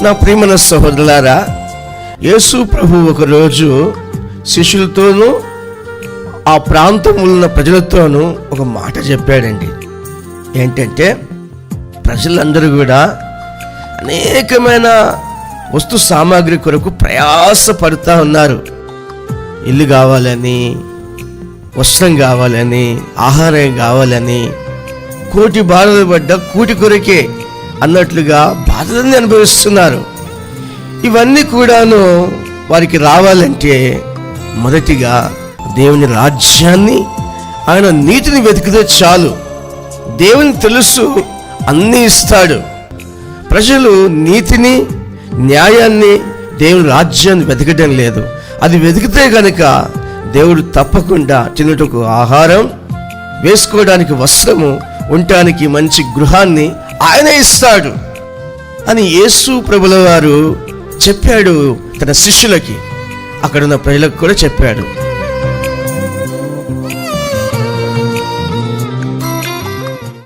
నా ప్రియమైన సహోదరులారా, యేసు ప్రభు ఒకరోజు శిష్యులతోనూ ఆ ప్రాంతంలో ఉన్న ప్రజలతోనూ ఒక మాట చెప్పాడండి. ఏంటంటే, ప్రజలందరూ కూడా అనేకమైన వస్తు సామాగ్రి కొరకు ప్రయాసపడుతూ ఉన్నారు. ఇల్లు కావాలని, వస్త్రం కావాలని, ఆహారం కావాలని, కోటి బాధలు పడ్డ కూటి కొరకే అన్నట్లుగా బాధలన్నీ అనుభవిస్తున్నారు. ఇవన్నీ కూడాను వారికి రావాలంటే మొదటిగా దేవుని రాజ్యాన్ని, ఆయన నీతిని వెతికితే చాలు. దేవుని తెలుసు, అన్నీ ఇస్తాడు. ప్రజలు నీతిని, న్యాయాన్ని, దేవుని రాజ్యాన్ని వెతకడం లేదు. అది వెతికితే కనుక దేవుడు తప్పకుండా తినటకు ఆహారం, వేసుకోవడానికి వస్త్రము, ఉండటానికి మంచి గృహాన్ని ఆయన ఇస్తాడు అని యేసు ప్రభుల వారు చెప్పాడు తన శిష్యులకి, అక్కడున్న ప్రజలకు కూడా చెప్పాడు.